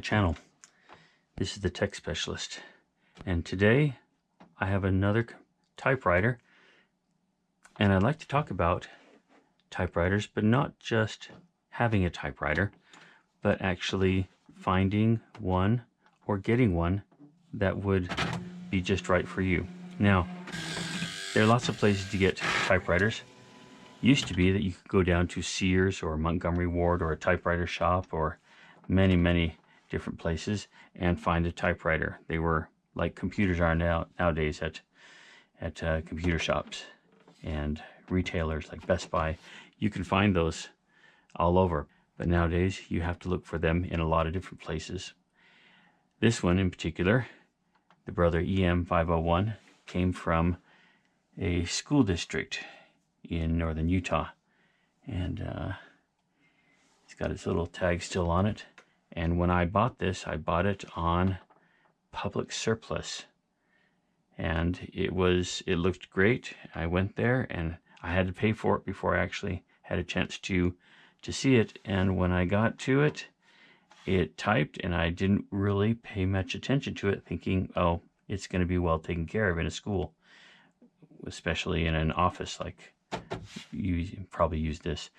channel. This is the Tech Specialist, and today I have another typewriter, and I'd like to talk about typewriters, but not just having a typewriter, but actually finding one or getting one that would be just right for you. Now, there are lots of places to get typewriters. Used to be that you could go down to Sears or Montgomery Ward or a typewriter shop or many different places and find a typewriter. They were like computers are nowadays at computer shops and retailers like Best Buy. You can find those all over, but nowadays you have to look for them in a lot of different places. This one in particular, the Brother EM501, came from a school district in northern Utah, and it's got its little tag still on it. And when I bought this, I bought it on public surplus, and it looked great. I went there and I had to pay for it before I actually had a chance to see it. And when I got to it, it typed, and I didn't really pay much attention to it, thinking, oh, it's going to be well taken care of in a school, especially in an office. Like, you probably use this.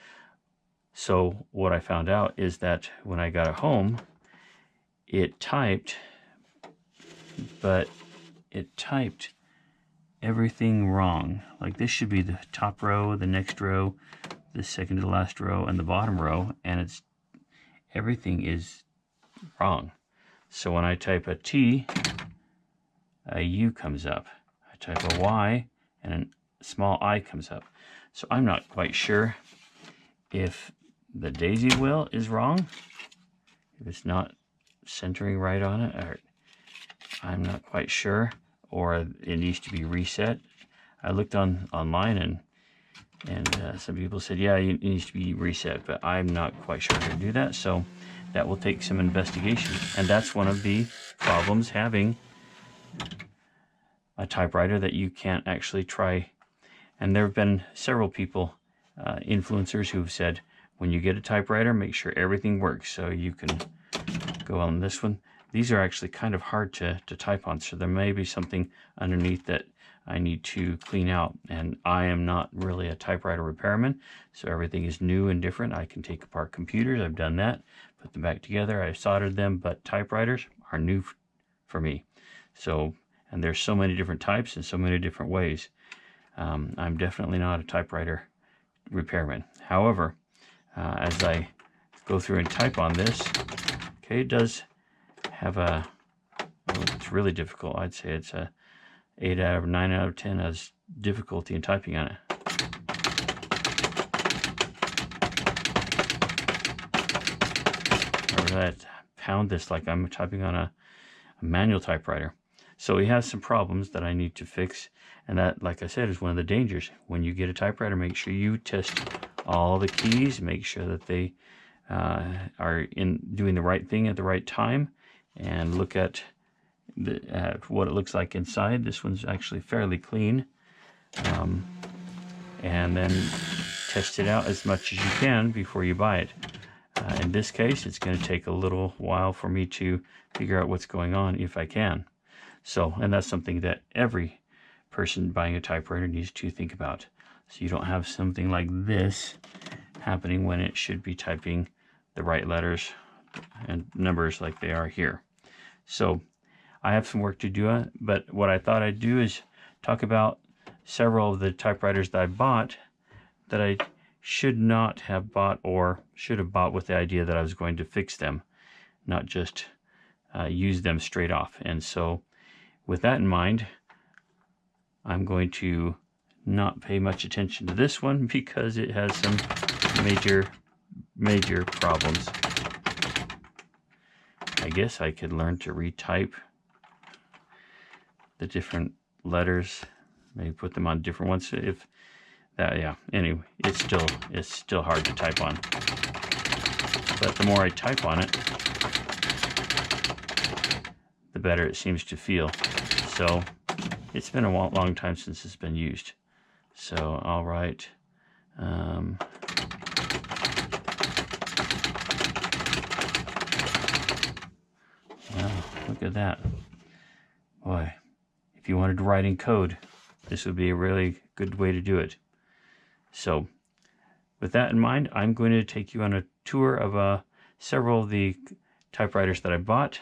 So what I found out is that when I got it home, it typed, but it typed everything wrong. Like, this should be the top row, the next row, the second to the last row, and the bottom row, and everything is wrong. So when I type a T, a U comes up. I type a Y, and a small I comes up. So I'm not quite sure if the daisy wheel is wrong, if it's not centering right on it, or I'm not quite sure, or it needs to be reset. I looked online, and some people said, yeah, it needs to be reset, but I'm not quite sure how to do that, so that will take some investigation. And that's one of the problems having a typewriter, that you can't actually try. And there have been several people, influencers, who have said, when you get a typewriter, make sure everything works. So you can go on this one. These are actually kind of hard to type on, so there may be something underneath that I need to clean out. And I am not really a typewriter repairman, so everything is new and different. I can take apart computers. I've done that, put them back together. I've soldered them, but typewriters are new for me. So, and there's so many different types and so many different ways. I'm definitely not a typewriter repairman. However, as I go through and type on this, okay, it does have it's really difficult. I'd say it's a 8 out of 9 out of 10 as difficulty in typing on it. Or I pound this like I'm typing on a manual typewriter. So he has some problems that I need to fix, and that, like I said, is one of the dangers. When you get a typewriter, make sure you test all the keys, make sure that they are doing the right thing at the right time, and look at what it looks like inside. This one's actually fairly clean, and then test it out as much as you can before you buy it. In this case, it's going to take a little while for me to figure out what's going on, if I can. So, and that's something that every person buying a typewriter needs to think about, so you don't have something like this happening when it should be typing the right letters and numbers like they are here. So I have some work to do, but what I thought I'd do is talk about several of the typewriters that I bought that I should not have bought, or should have bought with the idea that I was going to fix them, not just use them straight off. And so with that in mind, I'm going to not pay much attention to this one because it has some major problems. I guess I could learn to retype the different letters, maybe put them on different ones. If that, yeah. Anyway, it's still hard to type on. But the more I type on it, the better it seems to feel. So it's been a long time since it's been used. So I'll write look at that. Boy, if you wanted to write in code, this would be a really good way to do it. So with that in mind, I'm going to take you on a tour of several of the typewriters that I bought.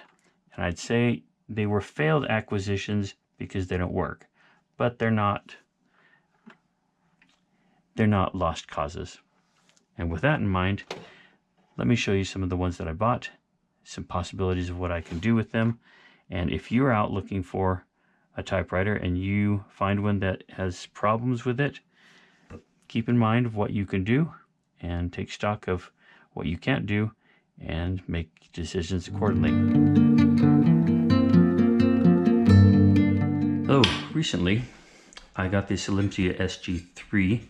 And I'd say they were failed acquisitions because they don't work, but they're not lost causes. And with that in mind, let me show you some of the ones that I bought, some possibilities of what I can do with them. And if you're out looking for a typewriter and you find one that has problems with it, keep in mind what you can do and take stock of what you can't do and make decisions accordingly. Oh, recently I got this Olympia SG3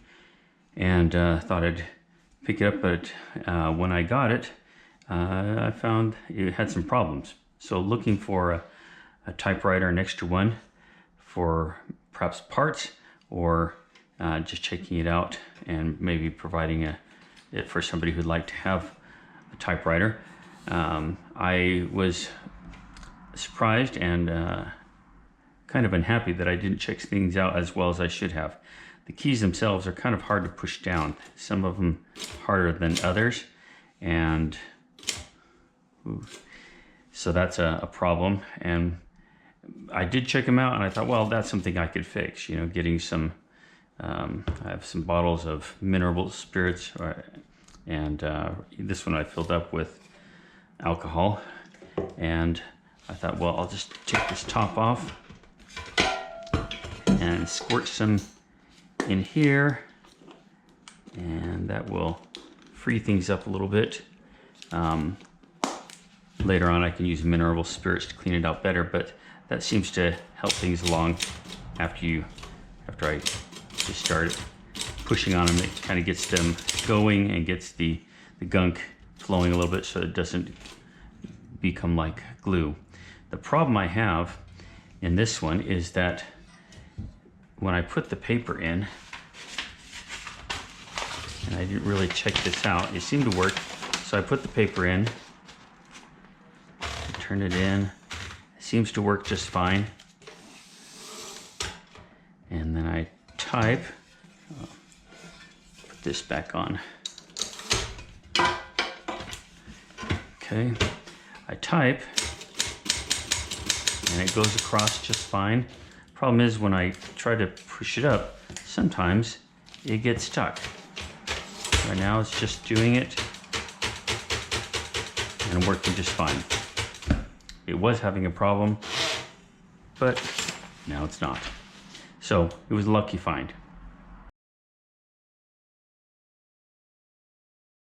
and thought I'd pick it up, but when I got it, I found it had some problems. So looking for a typewriter, an extra one for perhaps parts, or just checking it out and maybe providing it for somebody who'd like to have a typewriter. I was surprised and kind of unhappy that I didn't check things out as well as I should have. The keys themselves are kind of hard to push down. Some of them harder than others, and so that's a problem. And I did check them out and I thought, well, that's something I could fix, you know, getting some I have some bottles of mineral spirits, and this one I filled up with alcohol, and I thought, well, I'll just take this top off and squirt some in here, and that will free things up a little bit. Later on I can use mineral spirits to clean it out better, but that seems to help things along after I just start pushing on them. It kind of gets them going and gets the gunk flowing a little bit so it doesn't become like glue. The problem I have in this one is that when I put the paper in, and I didn't really check this out, it seemed to work. So I put the paper in, turn it in, it seems to work just fine. And then I type, put this back on. Okay, I type, and it goes across just fine. Problem is, when I try to push it up, sometimes it gets stuck. Right now it's just doing it and working just fine. It was having a problem, but now it's not. So it was a lucky find.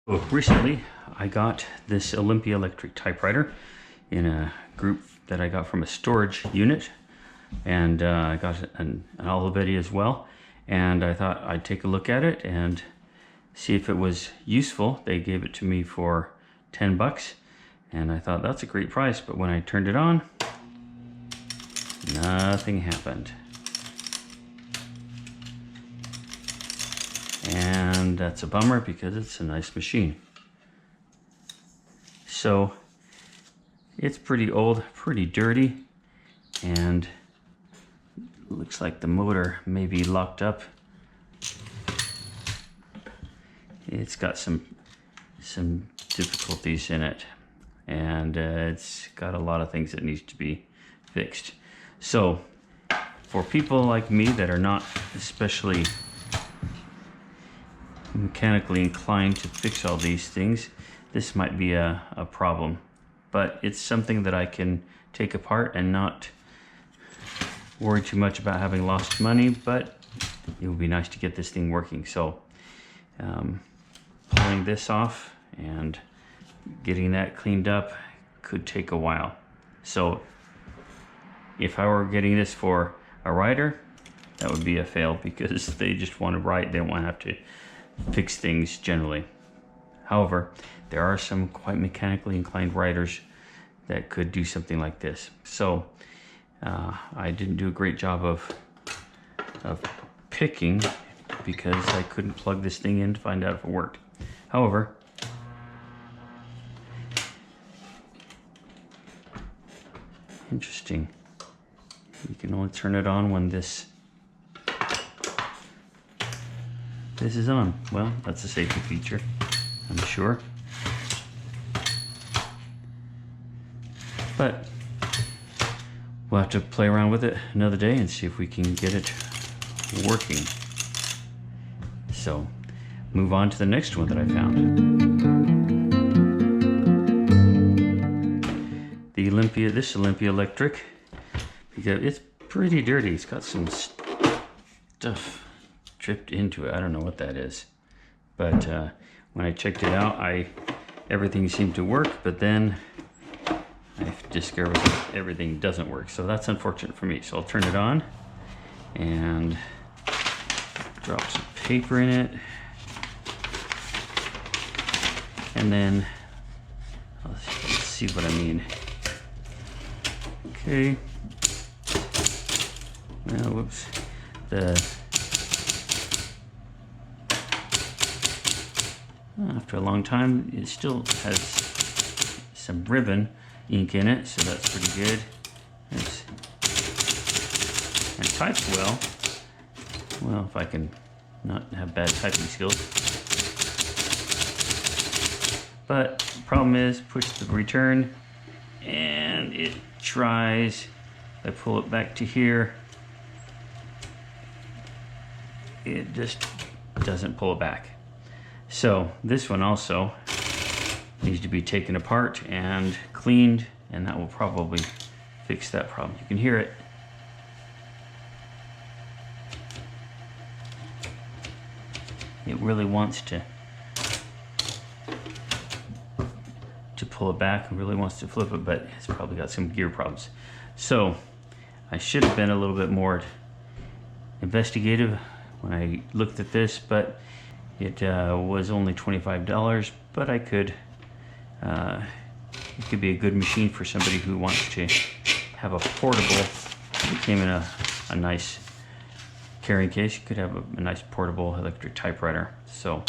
So recently I got this Olympia electric typewriter in a group that I got from a storage unit, and I got an Olivetti as well, and I thought I'd take a look at it and see if it was useful. They gave it to me for 10 bucks, and I thought that's a great price, but when I turned it on, nothing happened. And that's a bummer because it's a nice machine. So it's pretty old, pretty dirty, and looks like the motor may be locked up. It's got some difficulties in it, and it's got a lot of things that needs to be fixed. So for people like me that are not especially mechanically inclined to fix all these things, this might be a problem, but it's something that I can take apart and not worry too much about having lost money, but it would be nice to get this thing working. So pulling this off and getting that cleaned up could take a while. So if I were getting this for a writer, that would be a fail because they just want to write, they don't want to have to fix things generally. However, there are some quite mechanically inclined writers that could do something like this. So I didn't do a great job of picking because I couldn't plug this thing in to find out if it worked. However, Interesting. You can only turn it on when this is on. Well, that's a safety feature, I'm sure. But we'll have to play around with it another day and see if we can get it working. So, move on to the next one that I found. The Olympia, this Olympia Electric, because it's pretty dirty. It's got some stuff dripped into it. I don't know what that is. But when I checked it out, everything seemed to work, but then I've discovered that everything doesn't work. So that's unfortunate for me. So I'll turn it on and drop some paper in it. And then, let's see what I mean. Okay. Now, whoops. After a long time, it still has some ribbon ink in it, so that's pretty good. And types well. Well, if I can not have bad typing skills. But the problem is, push the return, and it tries. I pull it back to here. It just doesn't pull it back. So this one also needs to be taken apart and cleaned, and that will probably fix that problem. You can hear it. It really wants to pull it back and really wants to flip it, but it's probably got some gear problems. So I should have been a little bit more investigative when I looked at this, but it was only $25, but I could, it could be a good machine for somebody who wants to have a portable. It came in a nice carrying case. You could have a nice portable electric typewriter. So,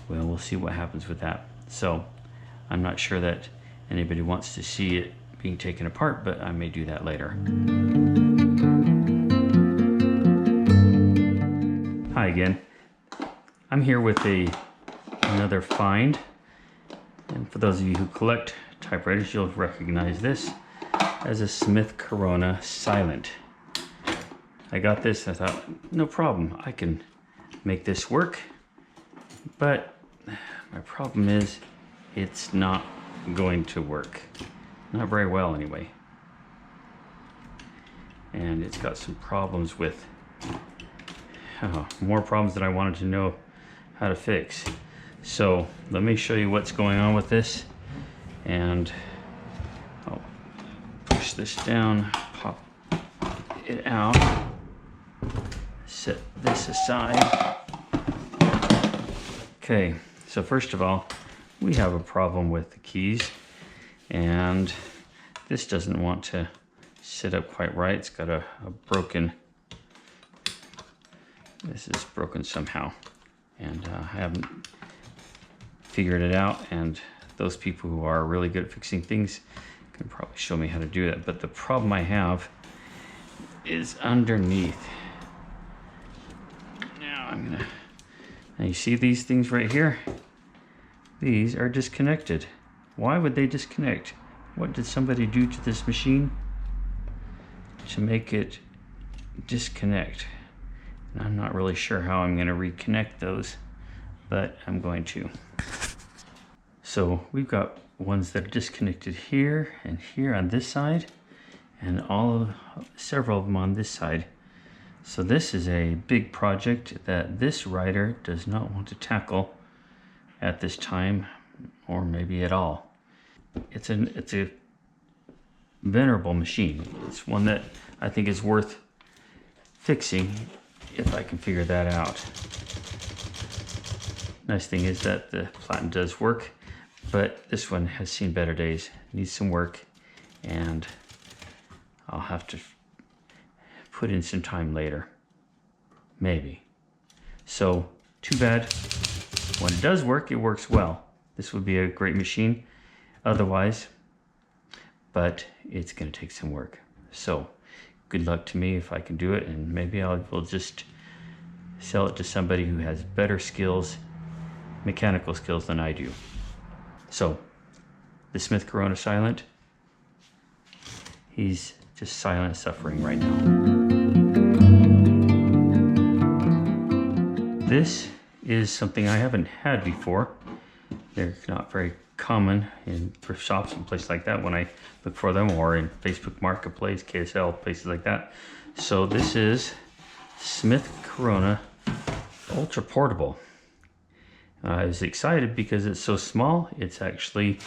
well, we'll see what happens with that. So, I'm not sure that anybody wants to see it being taken apart, but I may do that later. Hi again. I'm here with another find. And for those of you who collect typewriters, you'll recognize this as a Smith Corona Silent. I got this, I thought, no problem, I can make this work. But my problem is, it's not going to work. Not very well anyway. And it's got some problems with, more problems than I wanted to know how to fix. So let me show you what's going on with this. And I'll push this down, pop it out, set this aside. Okay, so first of all, we have a problem with the keys, and this doesn't want to sit up quite right. It's got a broken, this is broken somehow, and I haven't figured it out, and those people who are really good at fixing things can probably show me how to do that. But the problem I have is underneath. Now you see these things right here? These are disconnected. Why would they disconnect? What did somebody do to this machine to make it disconnect? And I'm not really sure how I'm going to reconnect those, but I'm going to. So we've got ones that are disconnected here and here on this side, and several of them on this side. So this is a big project that this writer does not want to tackle at this time, or maybe at all. It's a venerable machine. It's one that I think is worth fixing if I can figure that out. Nice thing is that the platen does work, but this one has seen better days. Needs some work, and I'll have to put in some time later, maybe. So too bad. When it does work, it works well. This would be a great machine. otherwise, but it's going to take some work. So good luck to me if I can do it, and maybe I will just sell it to somebody who has better skills, mechanical skills, than I do. So the Smith Corona Silent, he's just silent suffering right now. This is something I haven't had before. They're not very common in thrift shops and places like that when I look for them, or in Facebook Marketplace, KSL, places like that. So this is Smith Corona Ultra Portable. I was excited because it's so small. It's actually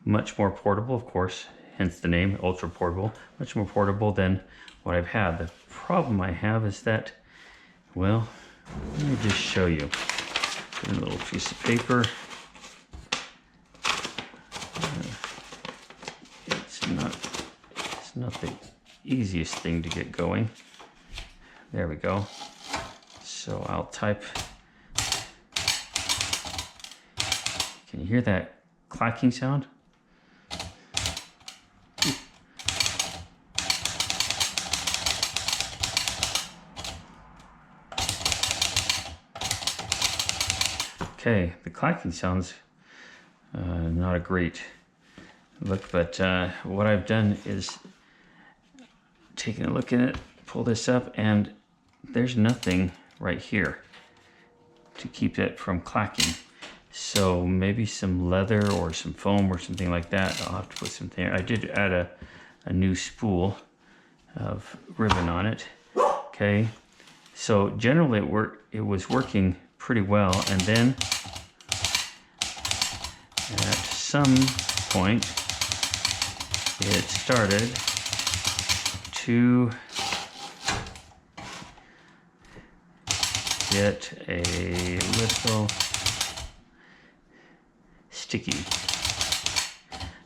much more portable, of course, hence the name, Ultra Portable. Much more portable than what I've had. The problem I have is that, well, let me just show you. Put in a little piece of paper. It's not the easiest thing to get going. There we go. So I'll type. Can you hear that clacking sound? Okay, the clacking sounds not a great look, but what I've done is taken a look at it, pull this up, and there's nothing right here to keep it from clacking. So maybe some leather or some foam or something like that. I'll have to put something. I did add a new spool of ribbon on it. Okay, so generally it was working pretty well, and then at some point it started to get a little sticky.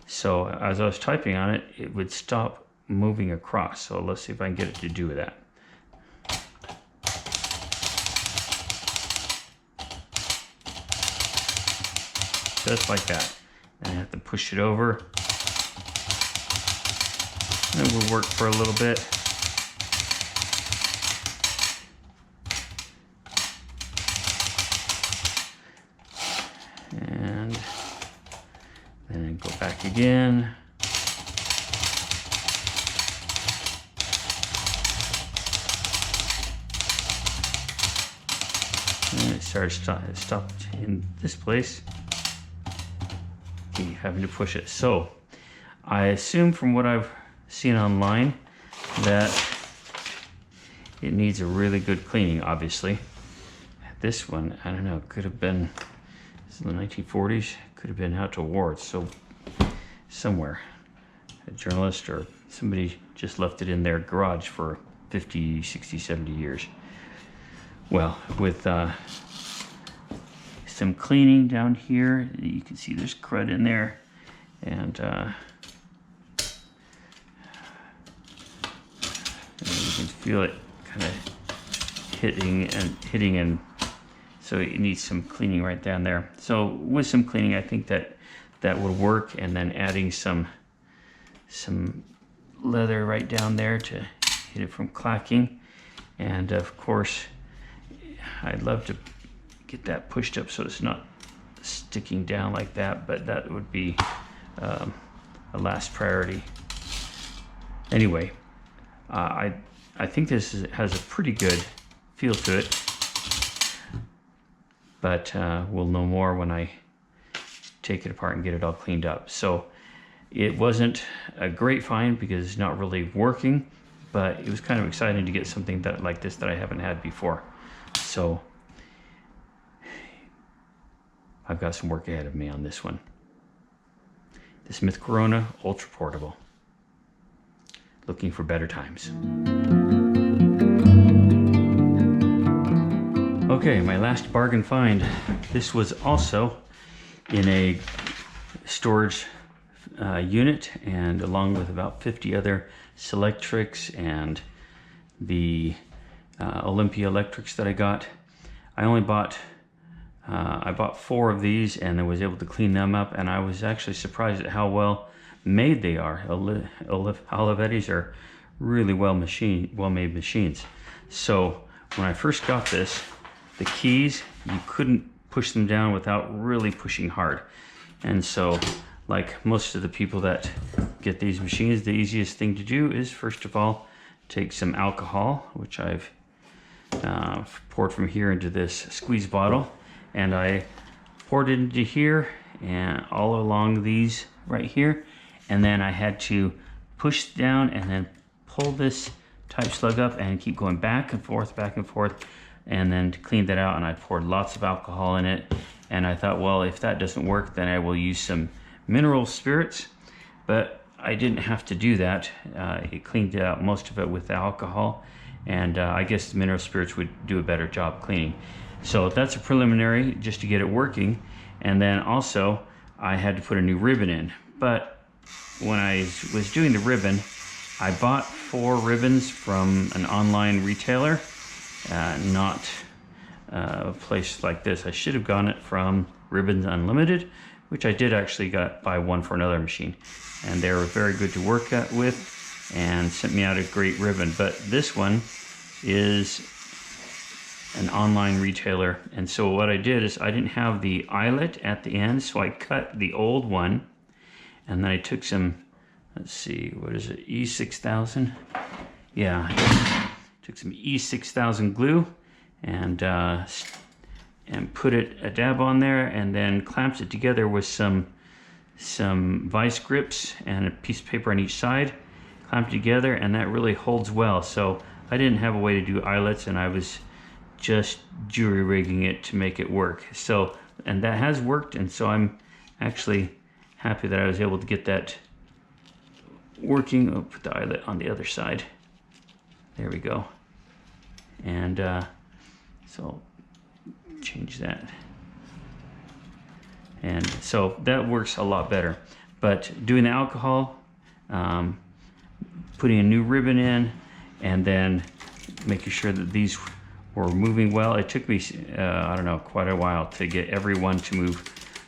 So as I was typing on it, it would stop moving across. So let's see if I can get it to do that. Just like that. And I have to push it over. And it will work for a little bit. And then go back again. And it stopped in this place. Having to push it. So I assume from what I've seen online that it needs a really good cleaning, obviously. This one, I don't know, could have been, this is the 1940s, could have been out to war. So somewhere, a journalist or somebody just left it in their garage for 50, 60, 70 years. Well, with some cleaning down here, you can see there's crud in there, and you can feel it kind of hitting, and so it needs some cleaning right down there. So with some cleaning, I think that would work, and then adding some leather right down there to hit it from clacking. And of course, I'd love to get that pushed up so it's not sticking down like that, but that would be a last priority. Anyway, I think this has a pretty good feel to it, but we'll know more when I take it apart and get it all cleaned up. So it wasn't a great find because it's not really working, but it was kind of exciting to get something like this that I haven't had before. So I've got some work ahead of me on this one. The Smith Corona Ultra Portable. Looking for better times. Okay, my last bargain find. This was also in a storage unit, and along with about 50 other Selectrics and the Olympia electrics that I got. I only bought I bought 4 of these and I was able to clean them up, and I was actually surprised at how well made they are. Olivettis are really well made machines. So when I first got this, the keys, you couldn't push them down without really pushing hard. And so, like most of the people that get these machines, the easiest thing to do is, first of all, take some alcohol, which I've poured from here into this squeeze bottle, and I poured it into here and all along these right here, and then I had to push down and then pull this type slug up and keep going back and forth, and then to clean that out, and I poured lots of alcohol in it. And I thought, well, if that doesn't work, then I will use some mineral spirits, but I didn't have to do that. It cleaned out most of it with the alcohol, and I guess the mineral spirits would do a better job cleaning. So that's a preliminary just to get it working. And then also I had to put a new ribbon in. But when I was doing the ribbon, I bought 4 ribbons from an online retailer, not a place like this. I should have gotten it from Ribbons Unlimited, which I did actually buy one for another machine, and they were very good to work with and sent me out a great ribbon. But this one is an online retailer, and so what I did is I didn't have the eyelet at the end, so I cut the old one, and then I took some, let's see, what is it, E6000? Yeah, took some E6000 glue and put a dab on there, and then clamped it together with some vice grips and a piece of paper on each side, clamped together, and that really holds well. So I didn't have a way to do eyelets, and I was just jury rigging it to make it work. So, and that has worked, and so I'm actually happy that I was able to get that working. I'll put the eyelet on the other side. There we go. And so change that. And so that works a lot better. But doing the alcohol, putting a new ribbon in, and then making sure that these were moving well. It took me, I don't know, quite a while to get everyone to move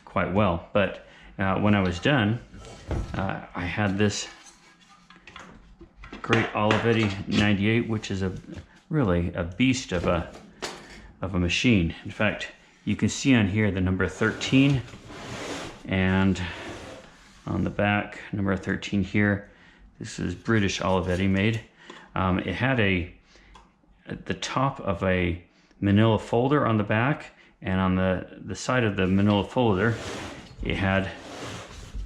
quite well. But when I was done, I had this great Olivetti 98, which is really a beast of a machine. In fact, you can see on here the number 13, and on the back, number 13 here. This is British Olivetti made. It had at the top of a manila folder on the back, and on the side of the manila folder, it had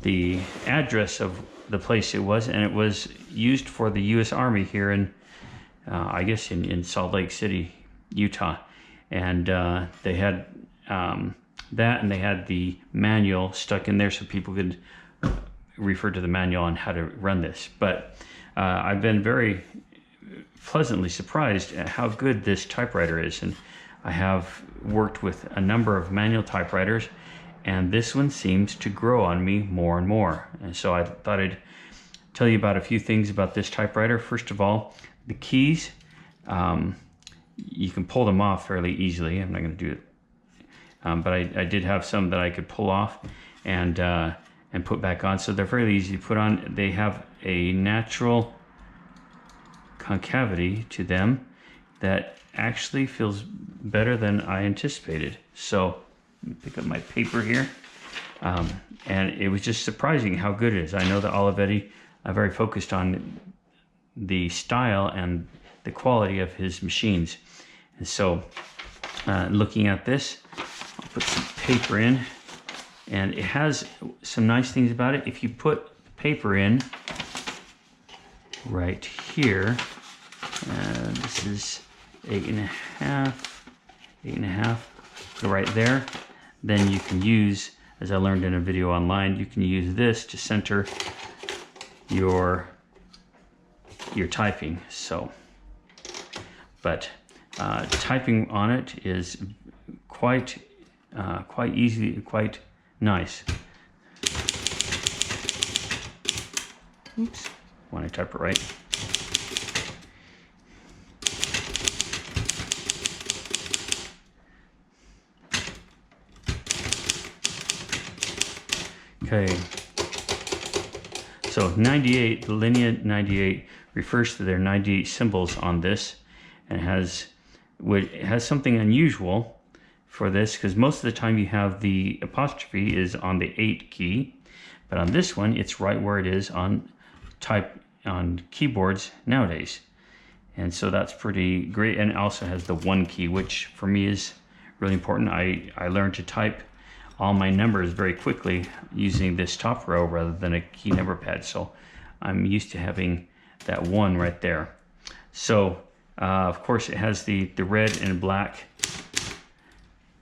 the address of the place it was, and it was used for the U.S. Army here in, I guess in Salt Lake City, Utah. And they had that, and they had the manual stuck in there so people could refer to the manual on how to run this. But I've been very pleasantly surprised at how good this typewriter is. And I have worked with a number of manual typewriters, and this one seems to grow on me more and more. And so I thought I'd tell you about a few things about this typewriter. First of all, the keys, you can pull them off fairly easily. I'm not going to do it, but I did have some that I could pull off and put back on, so they're fairly easy to put on. They have a natural concavity to them that actually feels better than I anticipated. So let me pick up my paper here, and it was just surprising how good it is. I know that Olivetti are very focused on the style and the quality of his machines. And so looking at this, I'll put some paper in, and it has some nice things about it. If you put paper in right here, this is 8.5, go right there, then you can use, as I learned in a video online, you can use this to center your typing. So, but typing on it is quite easy, quite nice. Oops, want to type it right. Okay, so 98, the Linea 98 refers to their 98 symbols on this, and it has something unusual for this, because most of the time you have the apostrophe is on the 8 key, but on this one it's right where it is on keyboards nowadays. And so that's pretty great. And it also has the 1 key, which for me is really important. I learned to type all my numbers very quickly using this top row rather than a key number pad. So I'm used to having that 1 right there. So of course it has the red and black.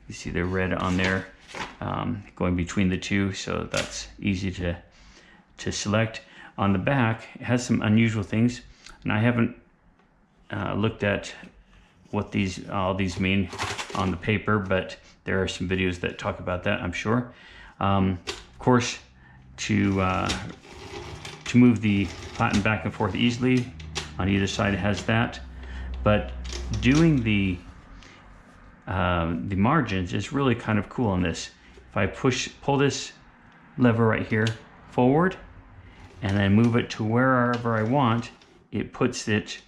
You see the red on there going between the two, so that's easy to select. On the back, it has some unusual things, and I haven't looked at what all these mean on the paper, but there are some videos that talk about that, I'm sure. Of course, to move the platen back and forth easily on either side, it has that. But doing the margins is really kind of cool on this. If I pull this lever right here forward and then move it to wherever I want, it puts it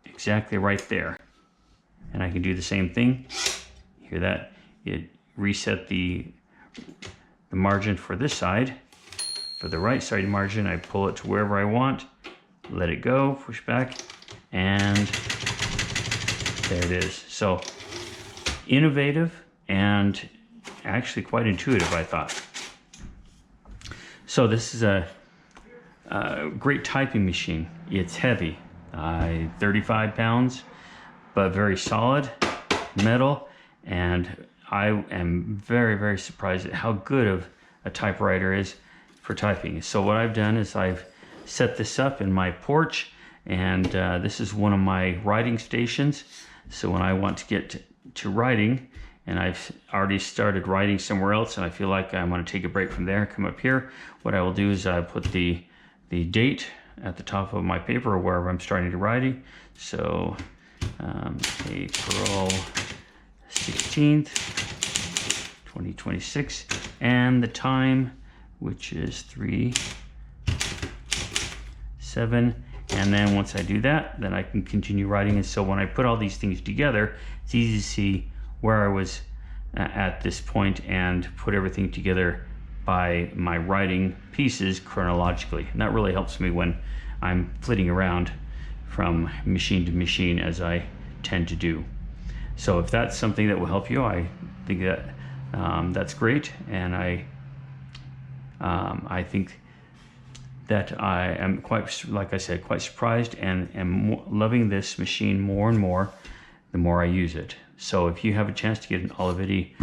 exactly right there. And I can do the same thing. Hear that? It reset the margin for this side. For the right side margin, I pull it to wherever I want, let it go, push back, and there it is. So innovative and actually quite intuitive, I thought. So this is a great typing machine. It's heavy, 35 pounds, but very solid metal, and I am very, very surprised at how good of a typewriter is for typing. So what I've done is I've set this up in my porch, and this is one of my writing stations. So when I want to get to writing, and I've already started writing somewhere else and I feel like I want to take a break from there, come up here, what I will do is I put the date at the top of my paper or wherever I'm starting to writing. So April 16th, 2026, and the time, which is 3:07. And then once I do that, then I can continue writing. And so when I put all these things together, it's easy to see where I was at this point and put everything together by my writing pieces chronologically. And that really helps me when I'm flitting around from machine to machine, as I tend to do. So if that's something that will help you, I think that that's great. And I think that I am quite, like I said, quite surprised and am loving this machine more and more the more I use it. So if you have a chance to get an Olivetti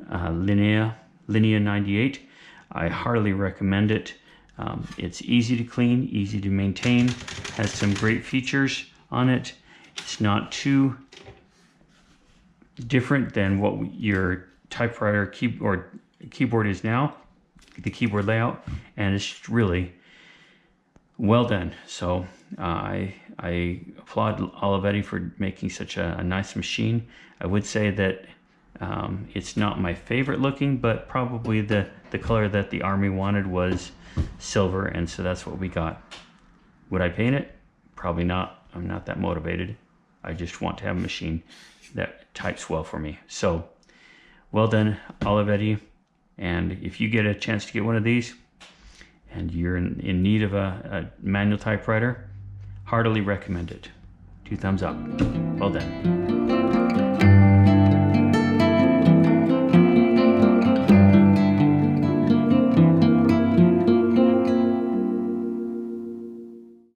Linea 98, I heartily recommend it. It's easy to clean, easy to maintain, has some great features on it. It's not too different than what your typewriter keyboard is now, the keyboard layout, and it's really well done. So I applaud Olivetti for making such a nice machine. I would say that it's not my favorite looking, but probably the color that the Army wanted was silver, and so that's what we got. Would I paint it? Probably not. I'm not that motivated. I just want to have a machine that types well for me. So well done, Olivetti. And if you get a chance to get one of these and you're in need of a manual typewriter, heartily recommend it. 2 thumbs up. Well done.